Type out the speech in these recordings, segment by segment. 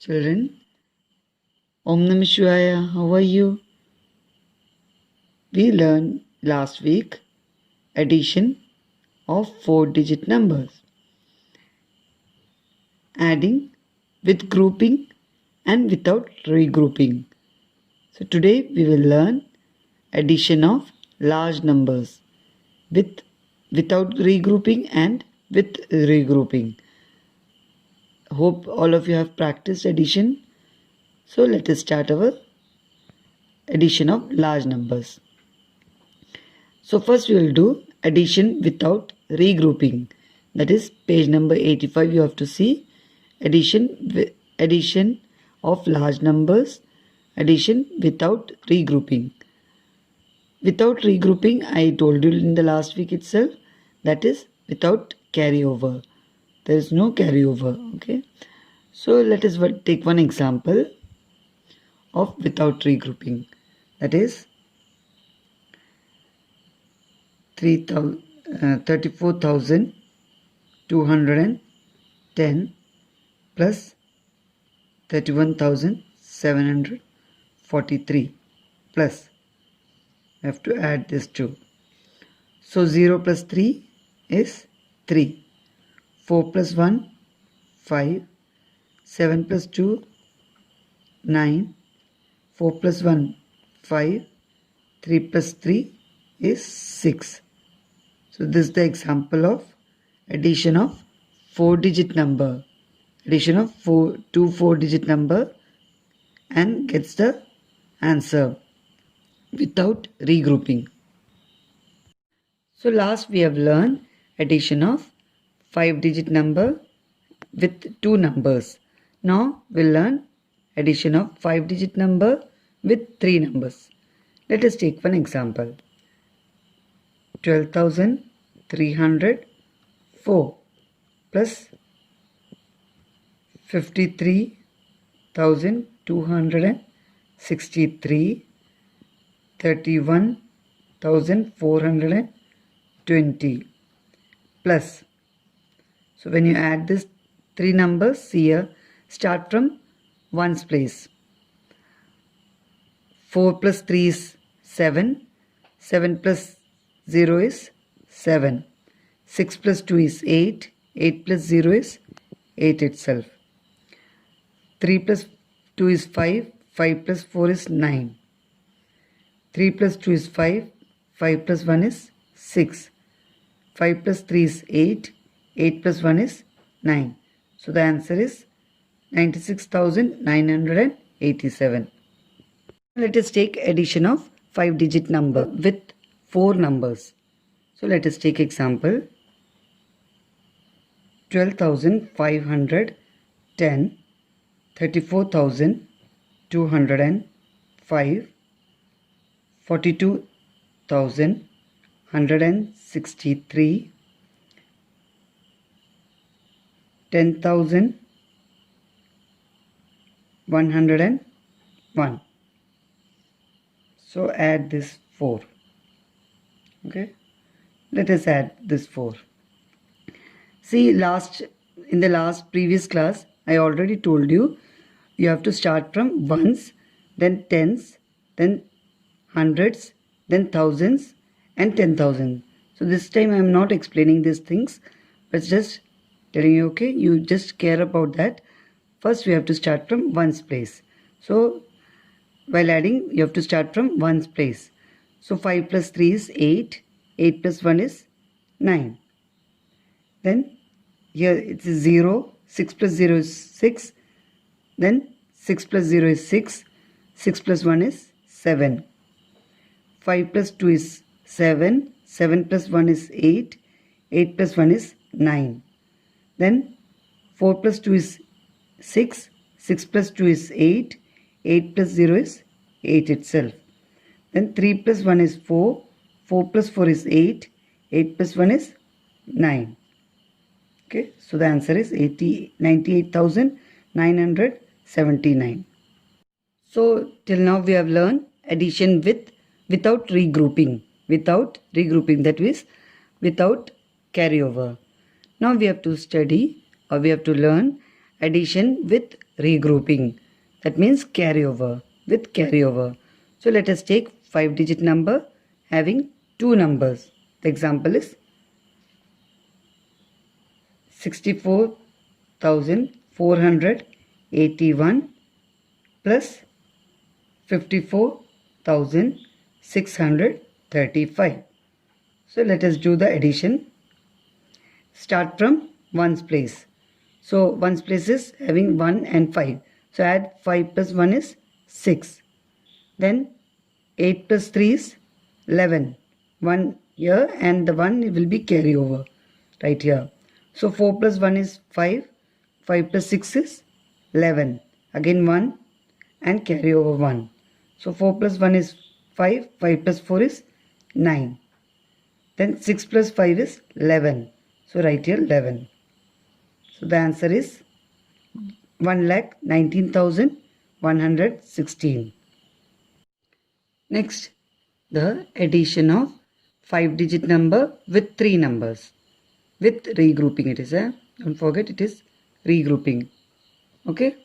Children, Om Namah Shivaya, how are you? We learned last week addition of 4-digit numbers, adding with grouping and without regrouping. So today we will learn addition of large numbers without regrouping and with regrouping. Hope all of you have practiced addition. So let us start our addition of large numbers. So first we will do addition without regrouping. That is page number 85. You have to see addition of large numbers, addition without regrouping. Without regrouping, I told you in the last week itself, that is without carryover. There is no carryover. Okay. So let us take one example of without regrouping. That is 34,210 plus 31,743 plus. I have to add this too. So 0 plus 3 is 3. 4 plus 1, 5. 7 plus 2, 9. 4 plus 1, 5. 3 plus 3 is 6. So this is the example of addition of 4-digit number. Addition of 4-digit number and gets the answer without regrouping. So last we have learned addition of 5-digit number with 2 numbers. Now we'll learn addition of 5-digit number with 3 numbers. Let us take one example. 12,304 plus 53,263, 31,420 plus. So when you add these 3 numbers, see here, start from ones place. 4 plus 3 is 7. 7 plus 0 is 7. 6 plus 2 is 8. 8 plus 0 is 8 itself. 3 plus 2 is 5. 5 plus 4 is 9. 3 plus 2 is 5. 5 plus 1 is 6. 5 plus 3 is 8. 8 plus 1 is 9. So the answer is 96,987. Let us take addition of 5-digit number with 4 numbers. So let us take example 12,510, 34,205, 42,163, 10,101. So add this 4. Okay, let us add this 4. See, in the previous class I already told you have to start from ones, then tens, then hundreds, then thousands and 10,000. So this time I am not explaining these things, but just telling you, okay, you just care about that. First we have to start from ones place. So while adding, you have to start from ones place. So 5 plus 3 is 8. 8 plus 1 is 9. Then here it is 0. 6 plus 0 is 6. Then 6 plus 0 is 6. 6 plus 1 is 7. 5 plus 2 is 7. 7 plus 1 is 8. 8 plus 1 is 9. Then 4 plus 2 is 6. 6 plus 2 is 8. 8 plus 0 is 8 itself. Then 3 plus 1 is 4. 4 plus 4 is 8. 8 plus 1 is 9. Okay, so the answer is 98,979. So till now we have learned addition without regrouping. That is without carryover. Now we have to study, or we have to learn addition with regrouping. That means carryover, with carryover. So let us take 5-digit number having two numbers. The example is 64,481 plus 54,635. So let us do the addition. Start from ones place. So ones place is having 1 and 5. So add 5 plus 1 is 6. Then 8 plus 3 is 11. 1 here and the 1 will be carry over right here. So 4 plus 1 is 5. 5 plus 6 is 11. Again 1 and carry over 1. So 4 plus 1 is 5. 5 plus 4 is 9. Then 6 plus 5 is 11. So write here 11. So the answer is 1,19,116. Next, the addition of 5-digit number with 3 numbers. With regrouping it is. Don't forget it is regrouping. Okay.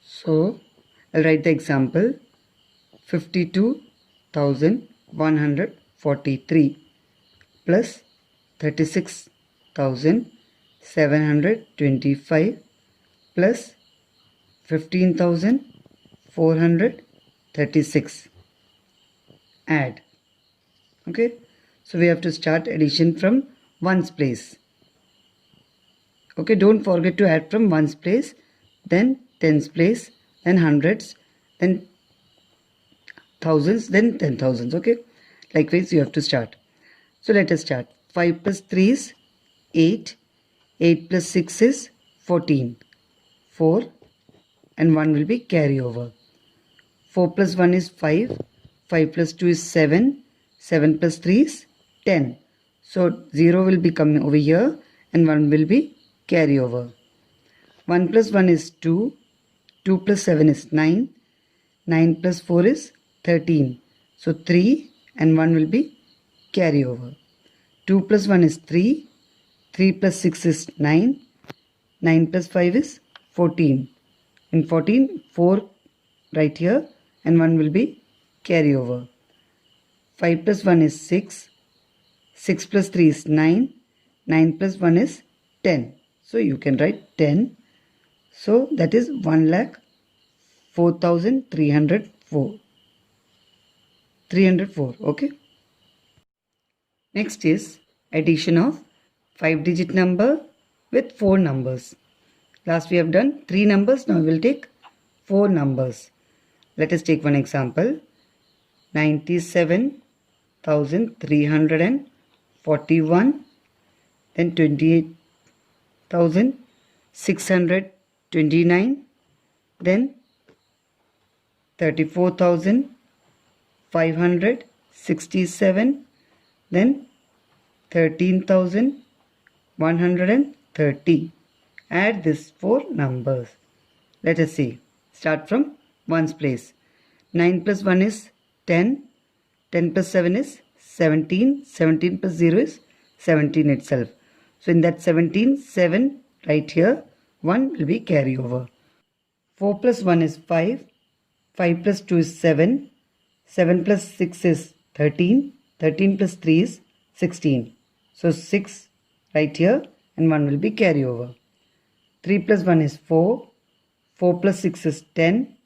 So I'll write the example. 52,143 plus 36,725 plus 15,436. Add. Okay. So we have to start addition from ones place. Okay. Don't forget to add from ones place, then tens place, then hundreds, then thousands, then 10,000s. Okay. Likewise you have to start. So let us start. 5 plus 3 is 8. 8 plus 6 is 14. 4 and 1 will be carry over. 4 plus 1 is 5. 5 plus 2 is 7. 7 plus 3 is 10. So 0 will be coming over here and 1 will be carry over. 1 plus 1 is 2. 2 plus 7 is 9. 9 plus 4 is 13. So 3 and 1 will be carry over. 2 plus 1 is 3. 3 plus 6 is 9. 9 plus 5 is 14. In 14, 4 right here and 1 will be carry over. 5 plus 1 is 6. 6 plus 3 is 9. 9 plus 1 is 10. So you can write 10. So that is 1,04,304. 304. Okay. Next is addition of 5-digit number with 4 numbers. Last we have done 3 numbers. Now we will take 4 numbers. Let us take one example. 97,341, then 28,629, then 34,567, then 13,130. Add these 4 numbers. Let us see. Start from ones place. 9 plus 1 is 10. 10 plus 7 is 17. 17 plus 0 is 17 itself. So in that 17, 7 right here, 1 will be carry over. 4 plus 1 is 5. 5 plus 2 is 7. 7 plus 6 is 13. 13 plus 3 is 16. So 6 right here and 1 will be carry over. 3 plus 1 is 4. 4 plus 6 is 10.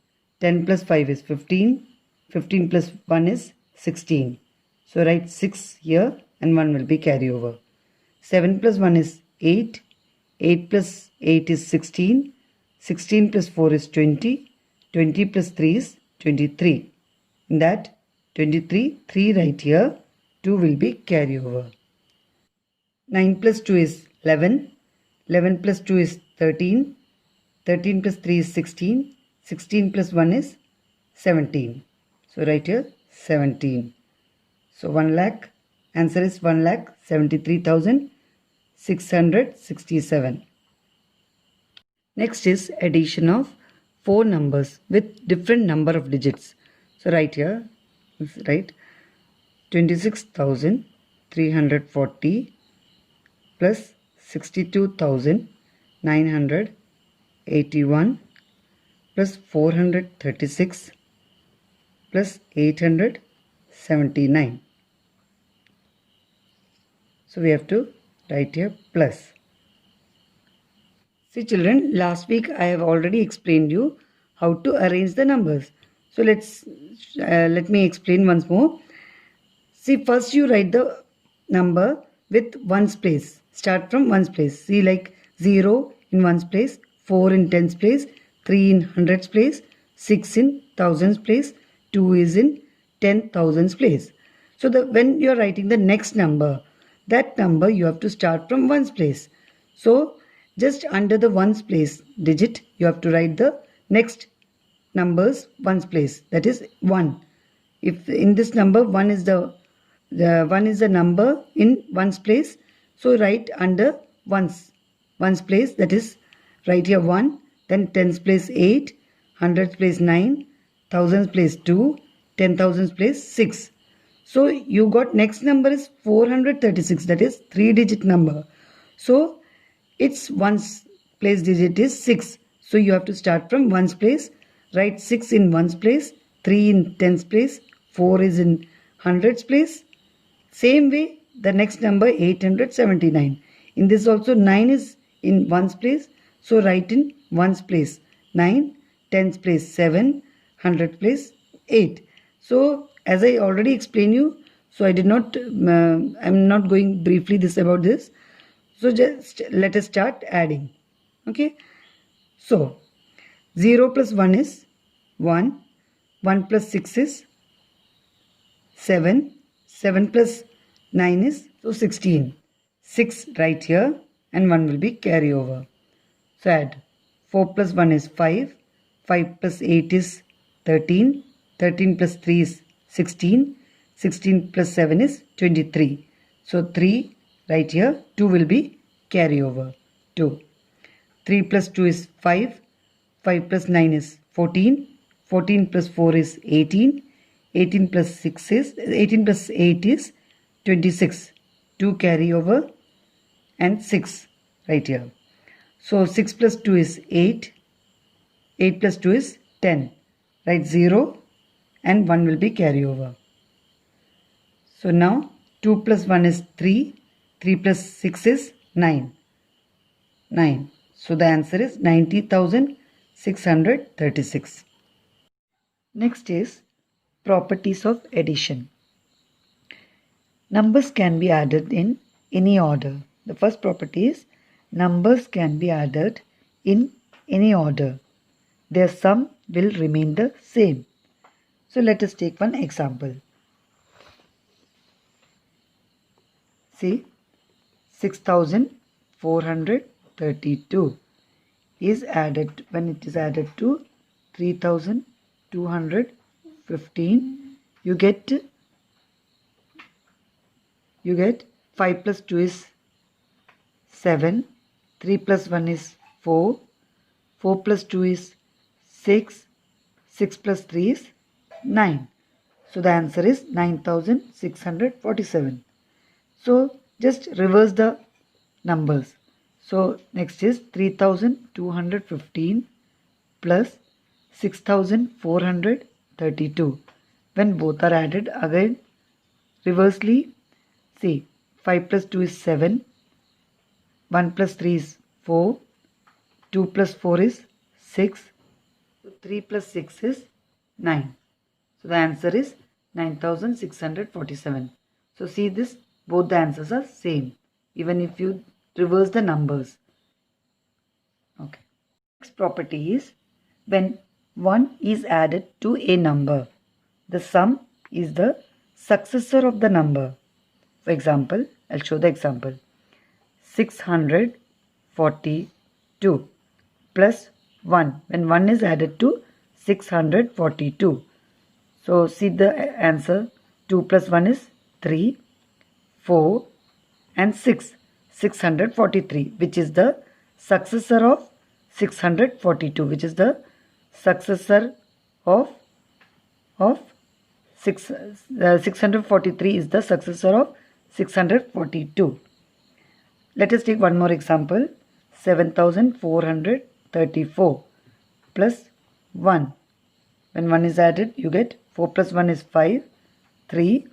10 plus 5 is 15. 15 plus 1 is 16. So write 6 here and 1 will be carry over. 7 plus 1 is 8. 8 plus 8 is 16. 16 plus 4 is 20. 20 plus 3 is 23. In that 23, 3 right here, 2 will be carry over. 9 plus 2 is 11. 11 plus 2 is 13. 13 plus 3 is 16. 16 plus 1 is 17. So write here 17. So 1 lakh. Answer is 1,73,667. Next is addition of 4 numbers with different number of digits. So write here, write 26,340 plus 62,999 981 plus 436 plus 879. So we have to write here plus. See children, last week I have already explained you how to arrange the numbers. So let me explain once more. See, first you write the number with ones place. Start from ones place. See, like 0 in ones place, 4 in tens place, 3 in hundreds place, 6 in thousands place, 2 is in 10,000s place. So when you are writing the next number, that number you have to start from ones place. So just under the ones place digit, you have to write the next numbers ones place, that is 1. If in this number 1 is the 1 is the number in ones place, so write under ones place, that is write here 1, then tens place 8, hundreds place 9, thousands place 2, 10,000s place 6. So you got next number is 436, that is 3-digit number. So its ones place digit is 6. So you have to start from ones place, write 6 in ones place, 3 in tens place, 4 is in hundreds place. Same way the next number 879. In this also 9 is in ones place, so write in ones place 9, tens place 7, hundred place 8. So as I already explained you, so I am not going briefly about this. So just let us start adding. Okay. So 0 plus 1 is 1. 1 plus 6 is 7. 7 plus 9 is 16. 6 right here and 1 will be carry over. So add 4 plus 1 is 5. 5 plus 8 is 13. 13 plus 3 is 16. 16 plus 7 is 23. So 3 right here, 2 will be carry over. 2. 3 plus 2 is 5. 5 plus 9 is 14. 14 plus 4 is 18. 18 plus 6 is 18 plus 8 is 26. 2 carry over and 6 right here. So 6 plus 2 is 8. 8 plus 2 is 10. Write 0 and 1 will be carry over. So now 2 plus 1 is 3. 3 plus 6 is 9. 9. So the answer is 90,636. Next is properties of addition. Numbers can be added in any order. The first property is numbers can be added in any order. Their sum will remain the same. So let us take one example. See, 6,432 is added, when it is added to 3,215, you get 5 plus 2 is 7, 3 plus 1 is 4, 4 plus 2 is 6, 6 plus 3 is 9. So the answer is 9,647. So just reverse the numbers. So next is 3,215 plus 6,432. When both are added, again reversely, see, 5 plus 2 is 7, 1 plus 3 is 4, 2 plus 4 is 6, so 3 plus 6 is 9. So the answer is 9,647. So see this, both the answers are same, even if you reverse the numbers. Okay. Next property is when 1 is added to a number, the sum is the successor of the number. For example, I'll show the example. 642 plus 1. When 1 is added to 642. So see the answer. 2 plus 1 is 3, 4 and 6. 643, which is the successor of 642, which is the successor of 643 is the successor of 642. Let us take one more example. 7,434 plus 1. When 1 is added, you get 4 plus 1 is 5, 3,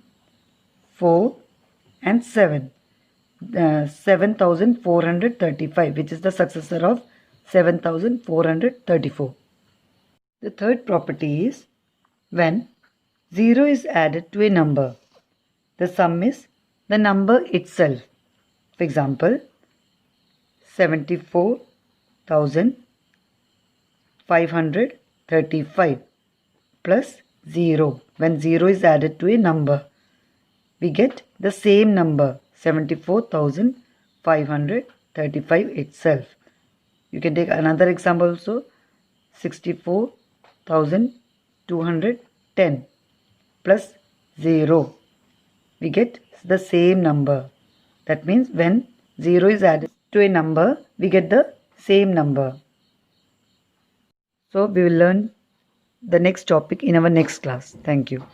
4 and 7. 7,435, which is the successor of 7,434. The third property is when 0 is added to a number, the sum is the number itself. For example, 74,535 plus 0. When 0 is added to a number, we get the same number, 74,535 itself. You can take another example also, 64,210 plus 0. We get the same number. That means when 0 is added to a number, we get the same number. So we will learn the next topic in our next class. Thank you.